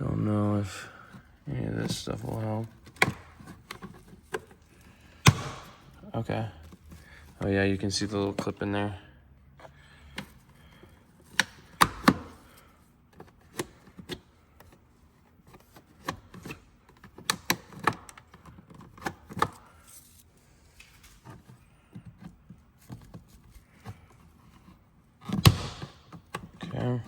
Don't know if any of this stuff will help. Okay. Oh yeah, you can see the little clip in there. Okay.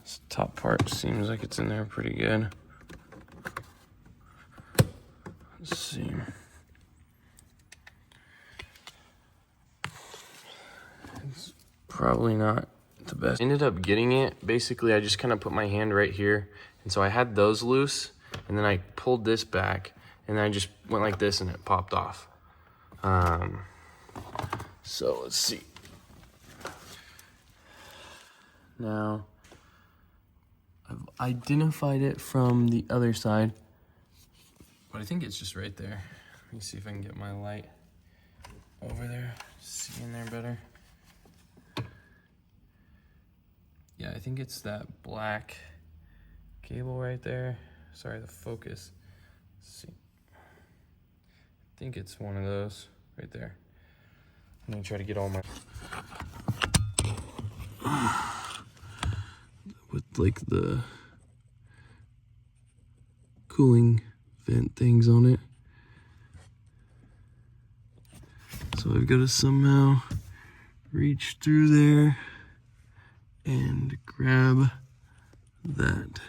This top part seems like it's in there pretty good. Let's see. It's probably not the best. I ended up getting it. Basically, I just kind of put my hand right here. And so I had those loose, and then I pulled this back, and then I just went like this, and it popped off. So let's see. Now, I've identified it from the other side, but I think it's just right there. Let me see if I can get my light over there, see in there better. Yeah, I think it's that black cable right there. Sorry, the focus. Let's see. I think it's one of those right there. I'm gonna try to get all my... with like the cooling vent things on it. So I've got to somehow reach through there and grab that.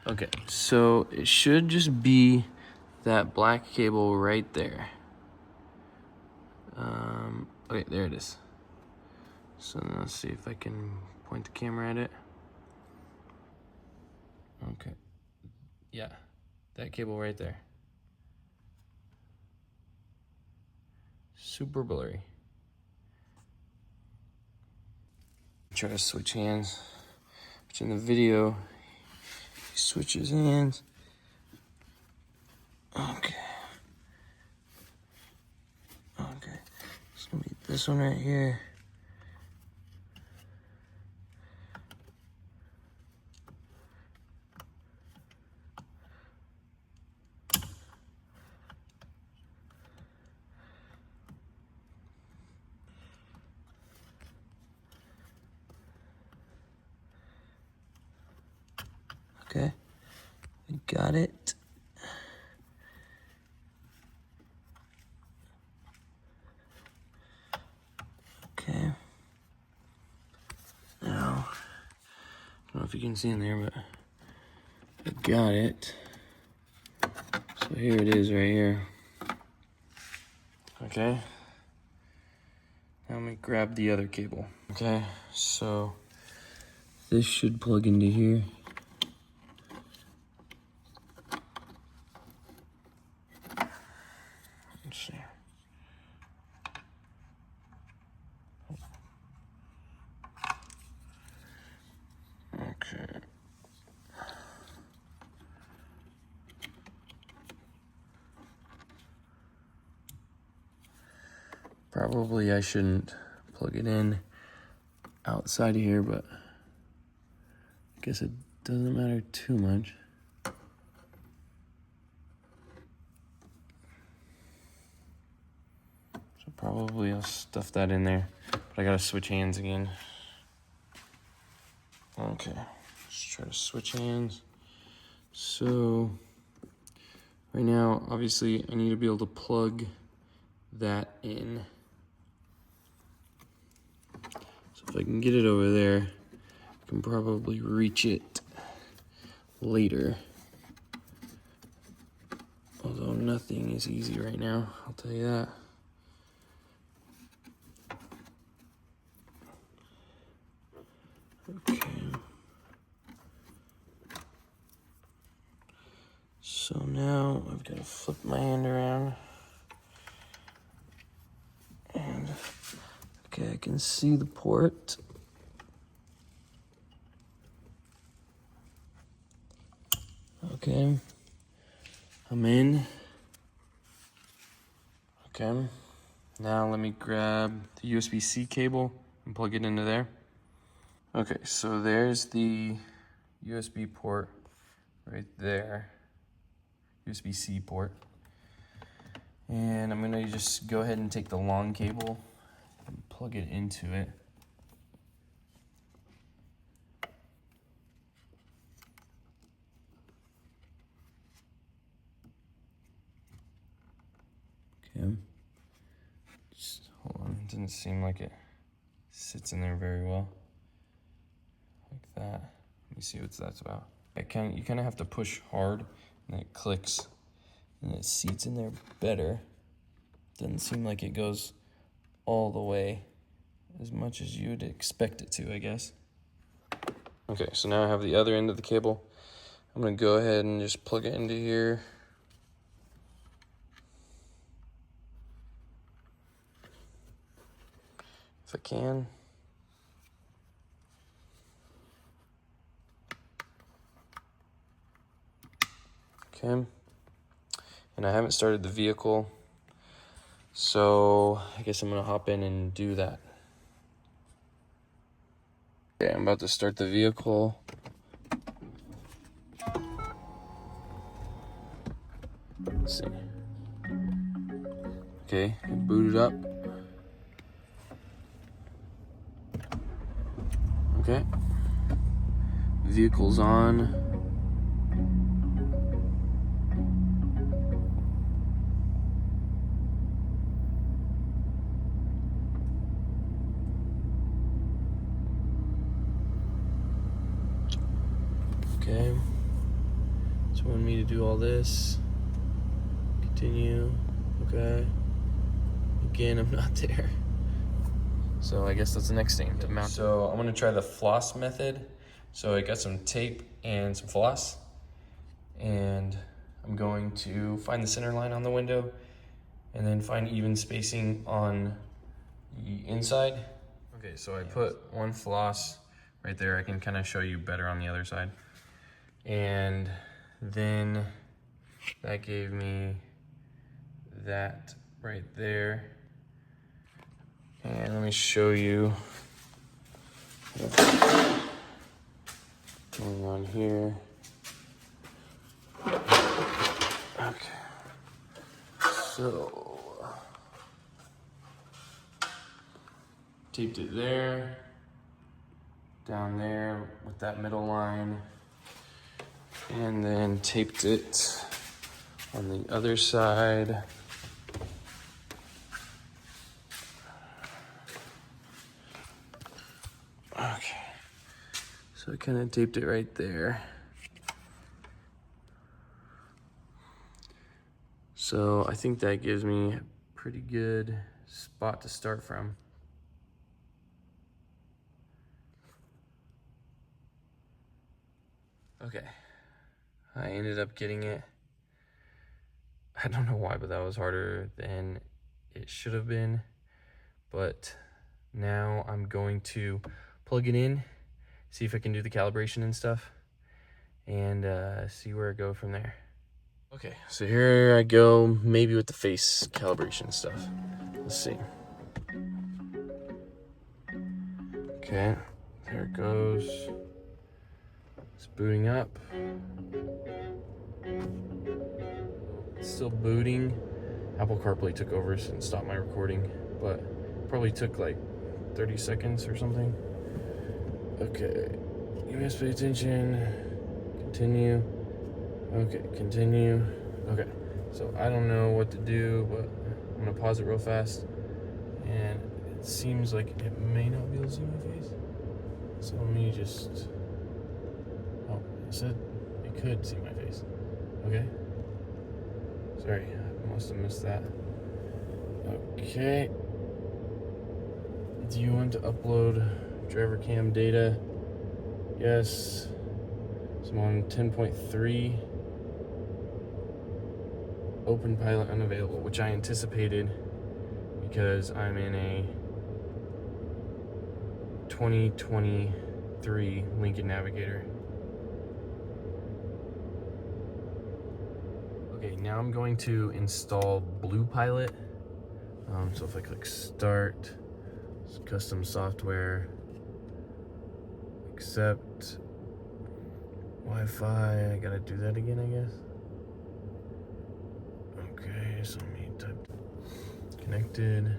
Okay, so it should just be that black cable right there. Okay, there it is. So now let's see if I can point the camera at it. Okay. Yeah, that cable right there. Super blurry. Try to switch hands, which in the video, he switches hands. Okay. Okay. It's gonna be this one right here. Okay, we got it. Okay. Now, I don't know if you can see in there, but I got it. So here it is right here. Okay. Now let me grab the other cable. Okay, so this should plug into here. Let's see. Okay. Probably I shouldn't plug it in outside of here, but I guess it doesn't matter too much. So probably I'll stuff that in there, but I gotta switch hands again. Okay, let's try to switch hands. So right now, obviously I need to be able to plug that in. So if I can get it over there, I can probably reach it later. Although nothing is easy right now, I'll tell you that. Okay. So now I've got to flip my hand around. And I've Okay, I can see the port. Okay, I'm in. Okay, now let me grab the USB-C cable and plug it into there. Okay, so there's the USB port right there, USB-C port. And I'm gonna just go ahead and take the long cable and plug it into it. Okay. Just hold on, it didn't seem like it sits in there very well. Like that. Let me see what that's about. You kind of have to push hard, and it clicks, and it seats in there better. Doesn't seem like it goes all the way as much as you'd expect it to, I guess. Okay, so now I have the other end of the cable. I'm gonna go ahead and just plug it into here. If I can. Okay. And I haven't started the vehicle, so I guess I'm gonna hop in and do that. Okay, I'm about to start the vehicle. Let's see. Okay, booted up. Okay. Vehicle's on. Okay. It's wanting me to do all this. Continue. Okay. Again, I'm not there. So I guess that's the next thing to mount. So I'm gonna try the floss method. So I got some tape and some floss, and I'm going to find the center line on the window and then find even spacing on the inside. Okay, so I put one floss right there. I can kind of show you better on the other side. And then that gave me that right there. And let me show you what's going on here. Okay. So taped it there, down there with that middle line, and then taped it on the other side. Okay, so I kind of taped it right there. So I think that gives me a pretty good spot to start from. Okay, I ended up getting it. I don't know why, but that was harder than it should have been. But now I'm going to plug it in, see if I can do the calibration and stuff, and see where I go from there. Okay, so here I go, maybe with the face calibration stuff. Let's see. Okay, there it goes. It's booting up. It's still booting. Apple CarPlay took over and stopped my recording, but probably took like 30 seconds or something. Okay, you guys pay attention. Continue. Okay, continue. Okay, so I don't know what to do, but I'm gonna pause it real fast. And it seems like it may not be able to see my face. So let me just, oh, it said it could see my face. Okay. Sorry, I must have missed that. Okay. Do you want to upload driver cam data? Yes. So I'm on 10.3. Open pilot unavailable, which I anticipated because I'm in a 2023 Lincoln Navigator. Okay, now I'm going to install Blue Pilot. So if I click Start, custom software, accept, Wi-Fi, I gotta do that again, I guess. Okay, so let me type connected.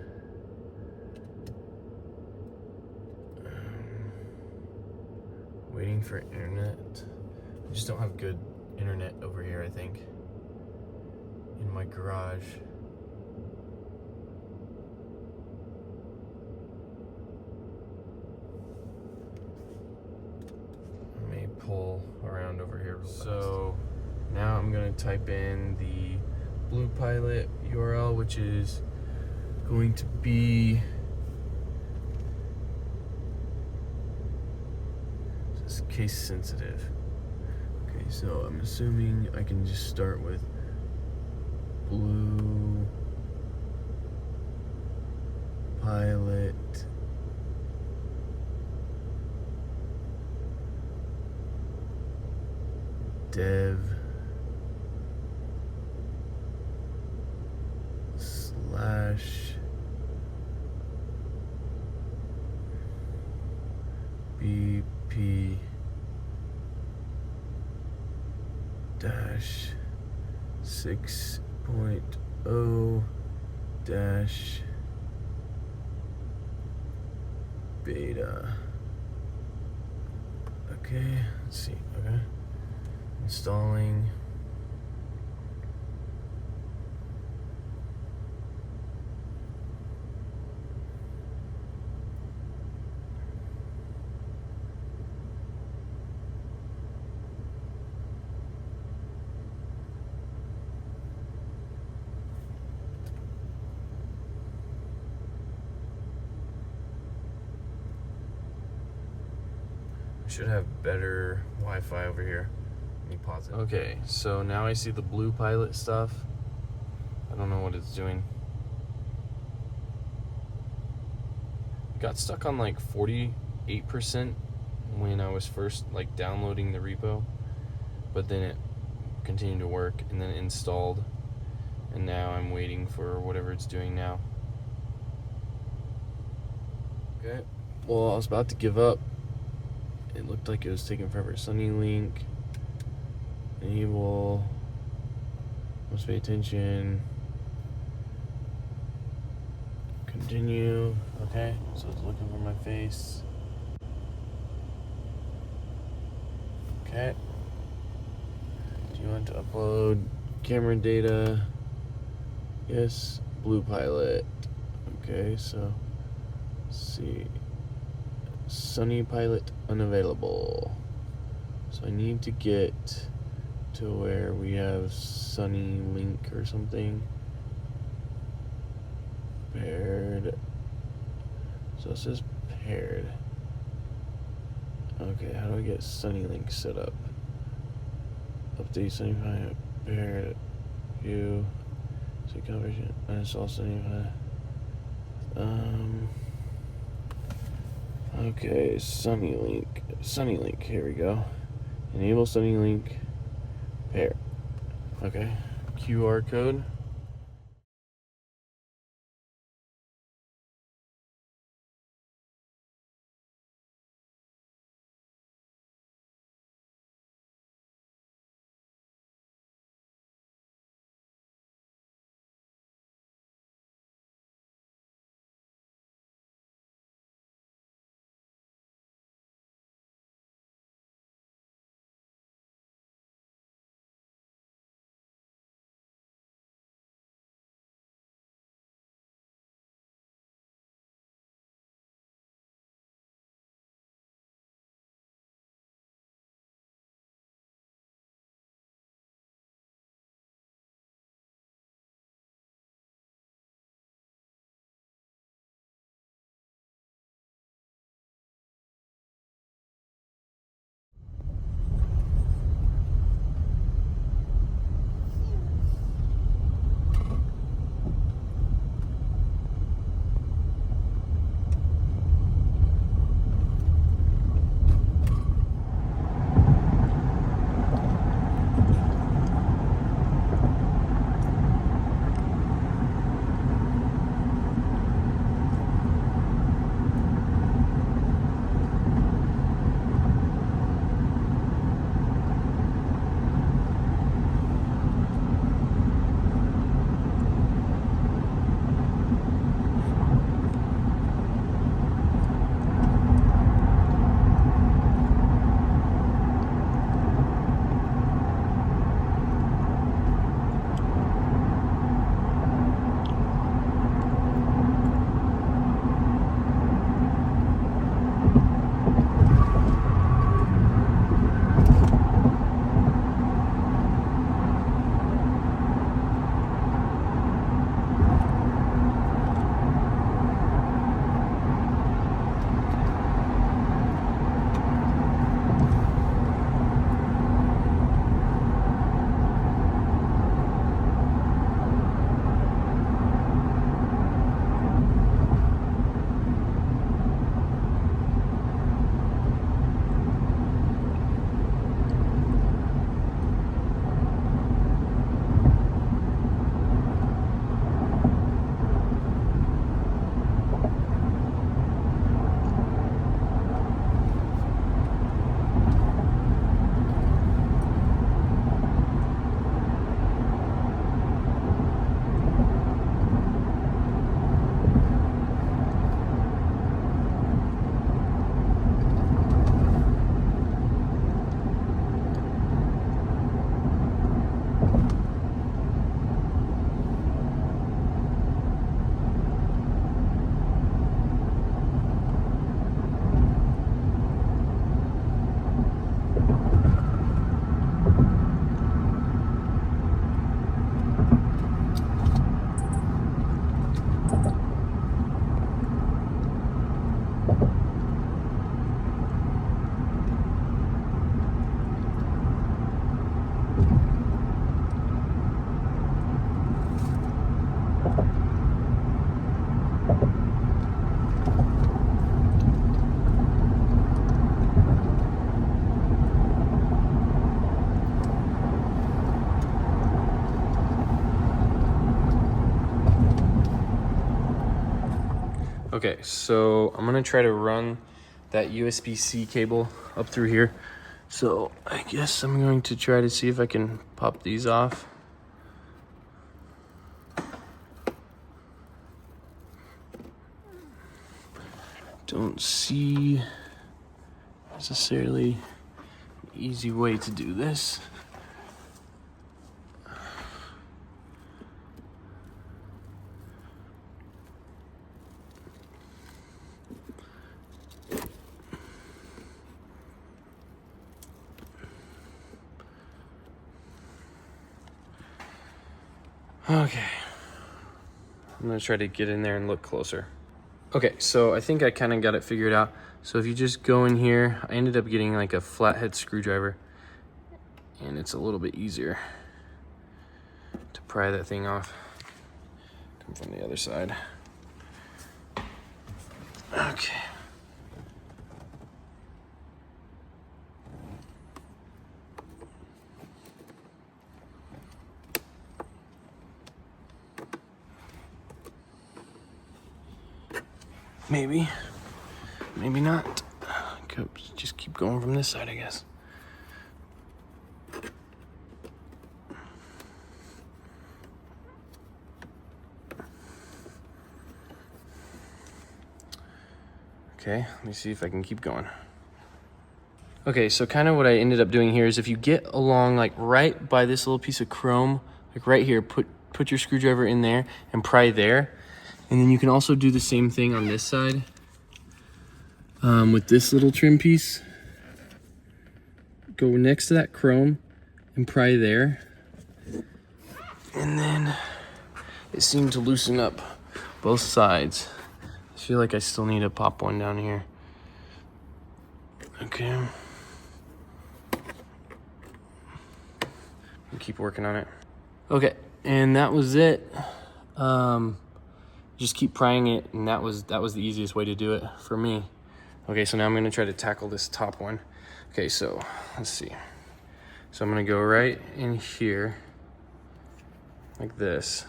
Waiting for internet. I just don't have good internet over here, I think, in my garage. Let me pull around over here real fast. So now I'm gonna type in the Blue Pilot URL, which is going to be case sensitive. Okay, so I'm assuming I can just start with Blue Pilot dev slash BP dash 6.0 dash beta. Okay, let's see. Okay, installing. Should have better Wi-Fi over here. Let me pause it. Okay, so now I see the Blue Pilot stuff. I don't know what it's doing. Got stuck on like 48% when I was first like downloading the repo, but then it continued to work and then installed, and now I'm waiting for whatever it's doing now. Okay, well, I was about to give up. It looked like it was taking forever. Sunnylink, enable, must pay attention, continue. Okay, so it's looking for my face. Okay, do you want to upload camera data? Yes. Blue Pilot. Okay, so let's see. Sunny Pilot unavailable. So I need to get to where we have Sunny Link or something. Paired. So it says paired. Okay, how do I get Sunny Link set up? Update Sunny Pilot paired. View. So conversion. Uninstall Sunny Pilot. Okay, Sunny Link, here we go. Enable Sunny Link pair. Okay, QR code. Okay, so I'm gonna try to run that USB-C cable up through here. So I guess I'm going to try to see if I can pop these off. Don't see necessarily an easy way to do this. Okay, I'm gonna try to get in there and look closer. Okay, so I think I kind of got it figured out. So if you just go in here, I ended up getting like a flathead screwdriver, and it's a little bit easier to pry that thing off. Come from the other side. Okay. Maybe, maybe not. Just keep going from this side, I guess. Okay, let me see if I can keep going. Okay, so kind of what I ended up doing here is if you get along like right by this little piece of chrome, like right here, put your screwdriver in there and pry there. And then you can also do the same thing on this side with this little trim piece. Go next to that chrome and pry there. And then it seemed to loosen up both sides. I feel like I still need to pop one down here. Okay. I'll keep working on it. Okay, and that was it. Just keep prying it, and that was the easiest way to do it for me. Okay, so now I'm gonna try to tackle this top one. Okay, so let's see. So I'm gonna go right in here, like this.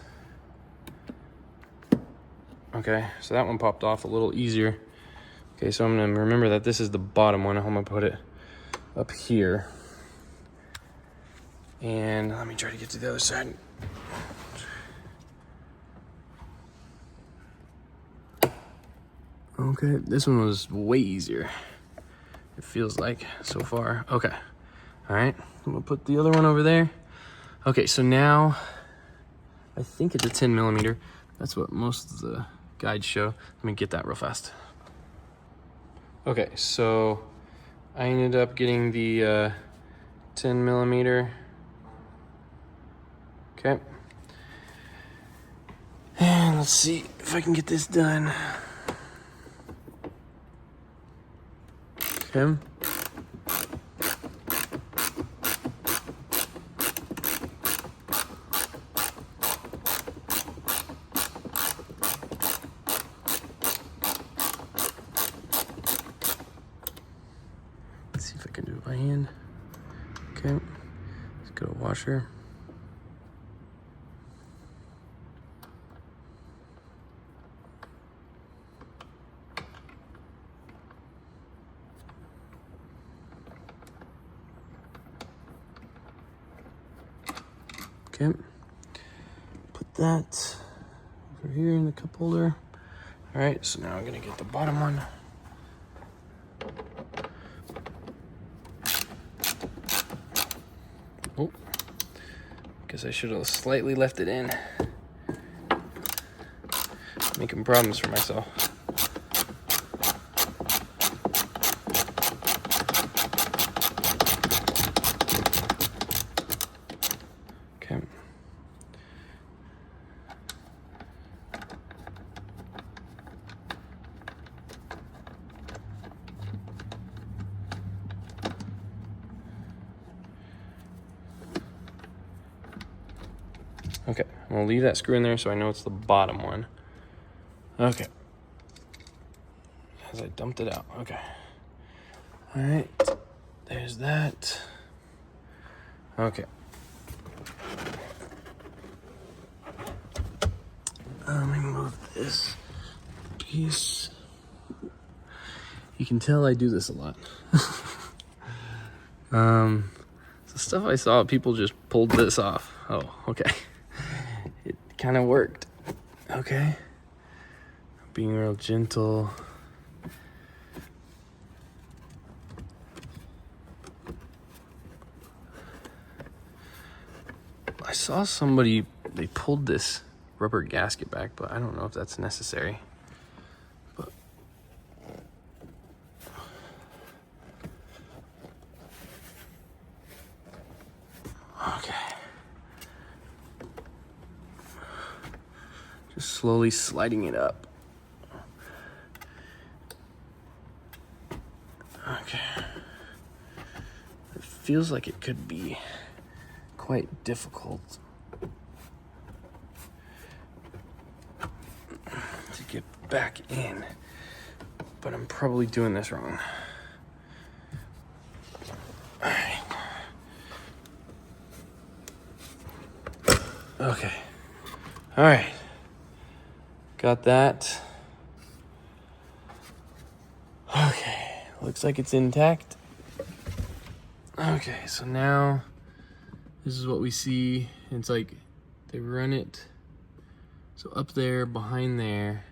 Okay, so that one popped off a little easier. Okay, so I'm gonna remember that this is the bottom one. I'm gonna put it up here. And let me try to get to the other side. Okay, this one was way easier. It feels like so far. Okay, all right, I'm gonna put the other one over there. Okay, so now I think it's a 10 millimeter. That's what most of the guides show. Let me get that real fast. Okay, so I ended up getting the 10 millimeter. Okay. And let's see if I can get this done. Okay. Let's see if I can do it by hand. Okay. Let's go to washer. Okay, put that over here in the cup holder. All right, so now I'm gonna get the bottom one. Oh, guess I should have slightly left it in. Making problems for myself. Okay. Okay, I'm gonna leave that screw in there so I know it's the bottom one. Okay. As I dumped it out, okay. All right, there's that. Okay. Let me move this piece. You can tell I do this a lot. The stuff I saw, people just pulled this off. Oh, okay. It kind of worked. Okay. Being real gentle. I saw somebody, they pulled this rubber gasket back, but I don't know if that's necessary. But okay. Just slowly sliding it up. Okay. It feels like it could be quite difficult to get back in, but I'm probably doing this wrong. All right. Okay. All right. Got that. Okay. Looks like it's intact. Okay, so now this is what we see. It's like they run it so up there, behind there,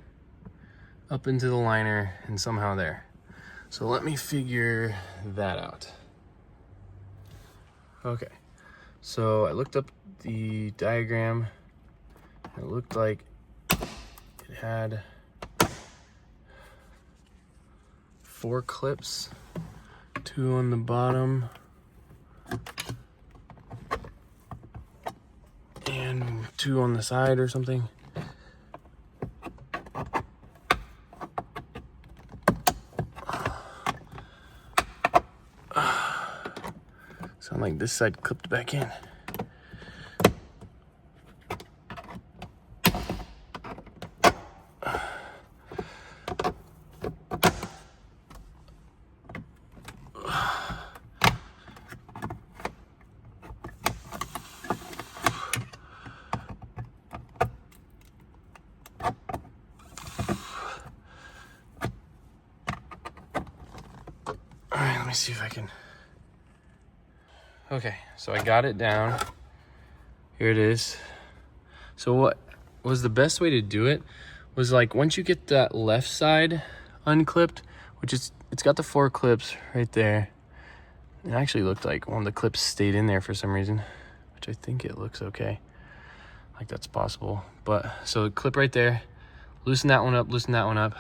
up into the liner, and somehow there. So let me figure that out. Okay, so I looked up the diagram. It looked like it had 4 clips, 2 on the bottom, and 2 on the side or something. Sound like this side clipped back in. All right, let me see if I can. Okay, so I got it down. Here it is. So what was the best way to do it was, like, once you get that left side unclipped, which is, it's got the 4 clips right there. It actually looked like one of the clips stayed in there for some reason, which I think it looks okay. Like that's possible. But so clip right there, loosen that one up,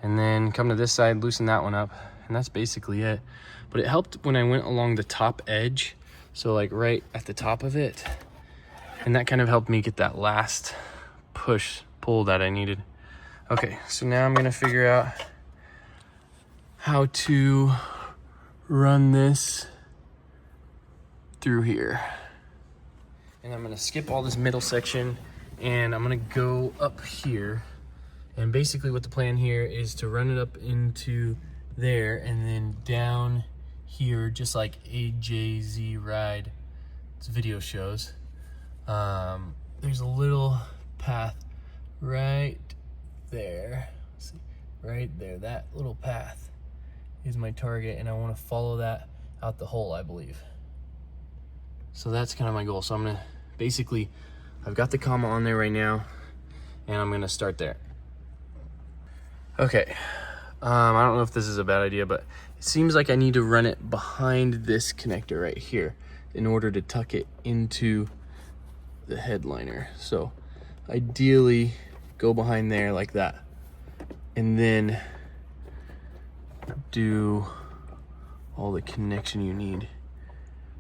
and then come to this side, loosen that one up, and that's basically it. But it helped when I went along the top edge, so like right at the top of it, and that kind of helped me get that last pull that I needed. Okay, so now I'm gonna figure out how to run this through here. And I'm gonna skip all this middle section, and I'm gonna go up here. And basically what the plan here is to run it up into there and then down here, just like AJZ Ride, its video shows. There's a little path right there. Let's see, right there, that little path is my target, and I want to follow that out the hole, I believe. So that's kind of my goal. So I'm gonna basically, I've got the comma on there right now, and I'm gonna start there. Okay, I don't know if this is a bad idea, but it seems like I need to run it behind this connector right here in order to tuck it into the headliner. So ideally go behind there like that, and then do all the connection you need.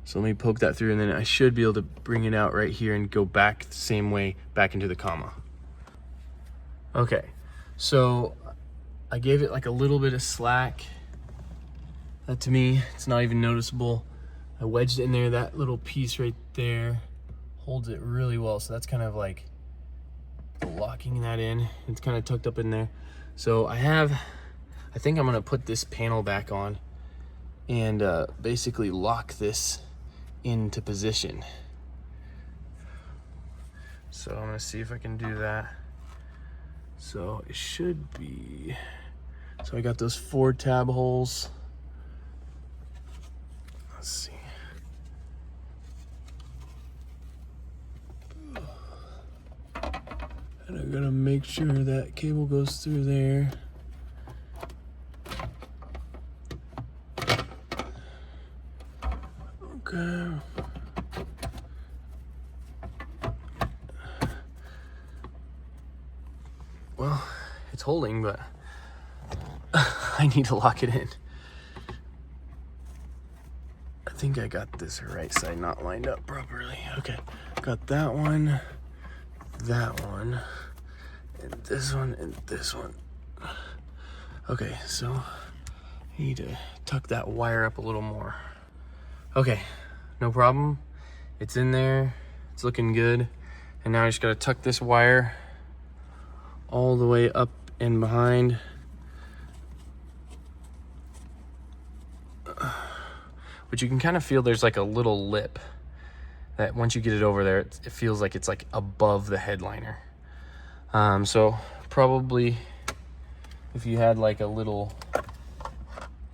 So let me poke that through, and then I should be able to bring it out right here and go back the same way back into the comma. Okay, so I gave it like a little bit of slack. That to me, it's not even noticeable. I wedged it in there, that little piece right there holds it really well. So that's kind of like locking that in. It's kind of tucked up in there. So I think I'm gonna put this panel back on and basically lock this into position. So I'm gonna see if I can do that. So it should be, so I got those 4 tab holes. Let's see. And I gotta make sure that cable goes through there. Okay. Well, it's holding, but I need to lock it in. I think I got this right side not lined up properly. Okay, got that one, and this one, and this one. Okay, so I need to tuck that wire up a little more. Okay, no problem. It's in there, it's looking good. And now I just gotta tuck this wire all the way up and behind. But you can kind of feel there's like a little lip that once you get it over there, it feels like it's like above the headliner. So probably if you had like a little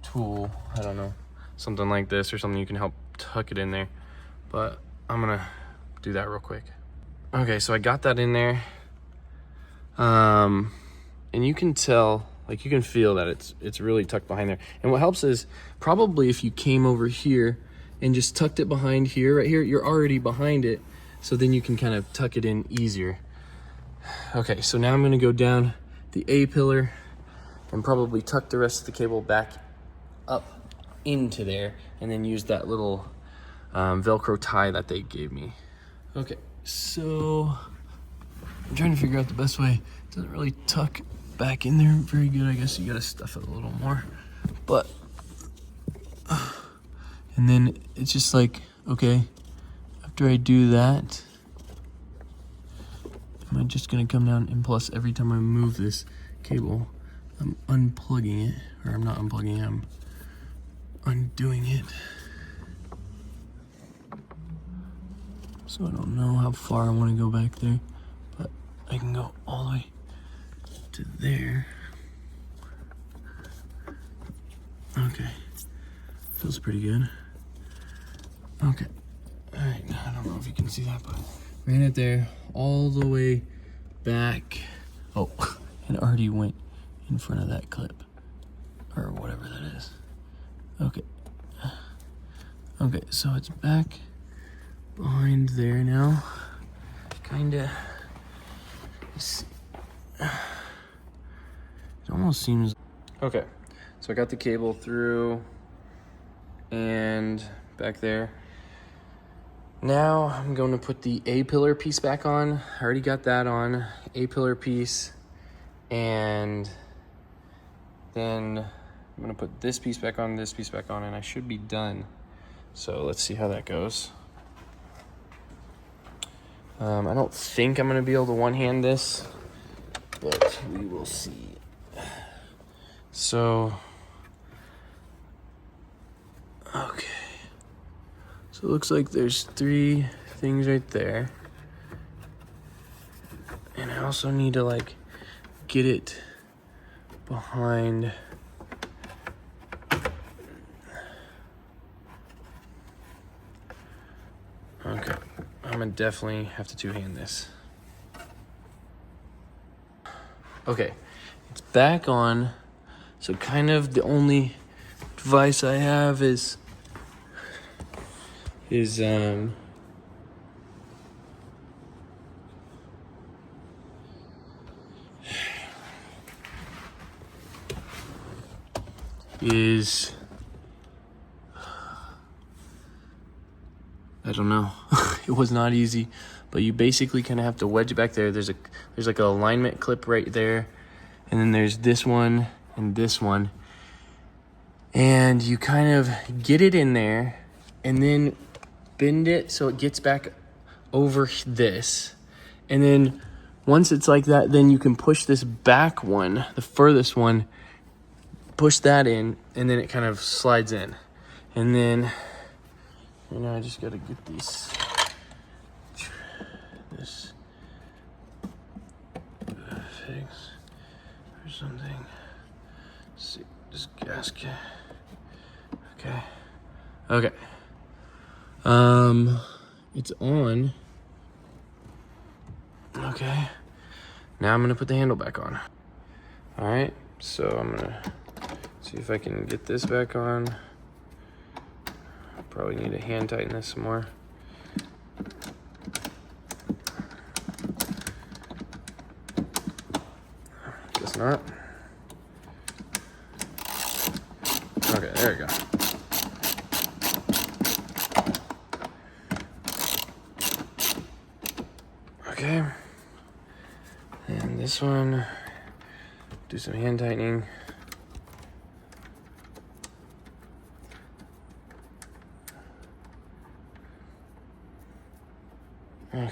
tool, I don't know, something like this or something, you can help tuck it in there. But I'm gonna do that real quick. Okay, so I got that in there. And you can tell, like you can feel that it's really tucked behind there. And what helps is probably if you came over here and just tucked it behind here, right here, you're already behind it. So then you can kind of tuck it in easier. Okay, so now I'm gonna go down the A-pillar and probably tuck the rest of the cable back up into there and then use that little Velcro tie that they gave me. Okay, so I'm trying to figure out the best way. It doesn't really tuck back in there very good. I guess you gotta stuff it a little more. But, and then it's just like, okay, after I do that, am I just gonna come down, and plus every time I move this cable, I'm unplugging it, or I'm not unplugging it, I'm undoing it. So I don't know how far I wanna go back there, but I can go all the way to there. Okay, feels pretty good. Okay, all right, I don't know if you can see that, but ran it there all the way back. Oh, it already went in front of that clip or whatever that is. Okay, okay, so it's back behind there now, kinda. It almost seems okay. So I got the cable through and back there. Now I'm going to put the A-pillar piece back on. I already got that on, A-pillar piece, and then I'm gonna put this piece back on, this piece back on, and I should be done. So let's see how that goes. I don't think I'm gonna be able to one-hand this, but we will see. So, okay. So it looks like there's 3 things right there. And I also need to like get it behind. Okay, I'm gonna definitely have to two-hand this. Okay, it's back on. So kind of the only device I have is I don't know. It was not easy, but you basically kind of have to wedge it back there. There's like an alignment clip right there, and then there's this one and this one, and you kind of get it in there and then bend it so it gets back over this, and then once it's like that, then you can push this back one, the furthest one, push that in, and then it kind of slides in. And then, you know, I just gotta get this fixed. something. Let's see, this gasket. Okay. Okay. It's on. Okay. Now I'm gonna put the handle back on. All right, so I'm gonna see if I can get this back on. I probably need to hand tighten this some more. Guess not. Okay, there we go. Okay. And this one, do some hand tightening. Okay.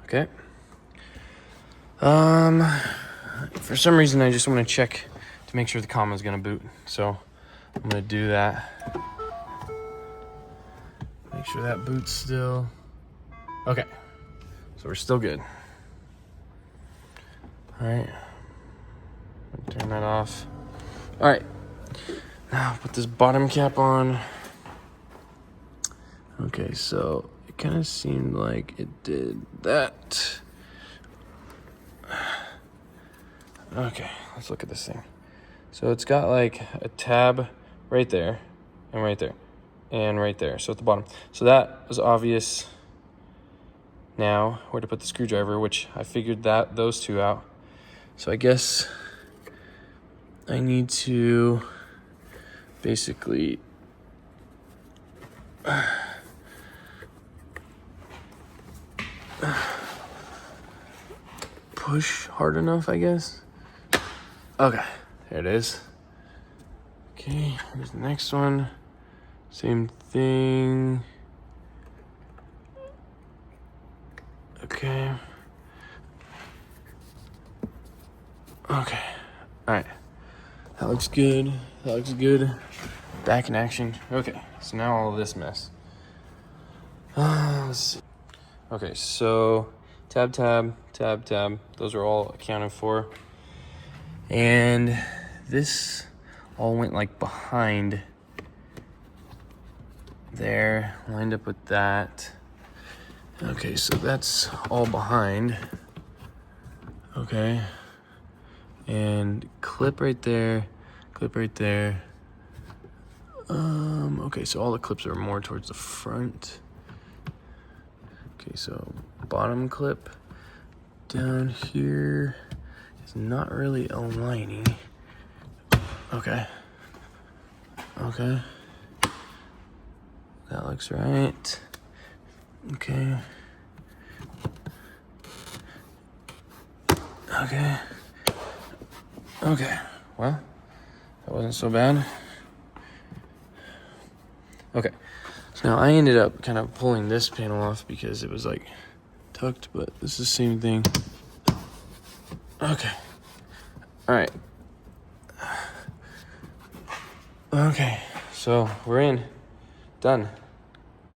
Okay. For some reason, I just want to check to make sure the comma is going to boot. So I'm going to do that. Make sure that boots still. Okay. So we're still good. All right. Turn that off. All right. Now put this bottom cap on. Okay, so it kind of seemed like it did that. Okay, let's look at this thing. So it's got like a tab right there, and right there, and right there. So at the bottom. So that was obvious. Now where to put the screwdriver, which I figured that those two out. So I guess I need to basically push hard enough, I guess. Okay, there it is. Okay, here's the next one. Same thing. Okay. Okay. All right. That looks good. That looks good. Back in action. Okay, so now all of this mess. Let's see. Okay, so tab, tab, tab, tab. Those are all accounted for. And this all went like behind there, lined up with that. Okay, so that's all behind. Okay. And clip right there, clip right there. Okay, so all the clips are more towards the front. Okay, so bottom clip down here is not really aligning. Okay. Okay. That looks right. Okay. Okay. Okay. Well, that wasn't so bad. Okay. So now I ended up kind of pulling this panel off because it was like tucked, but this is the same thing. Okay. All right. Okay. So we're in. Done.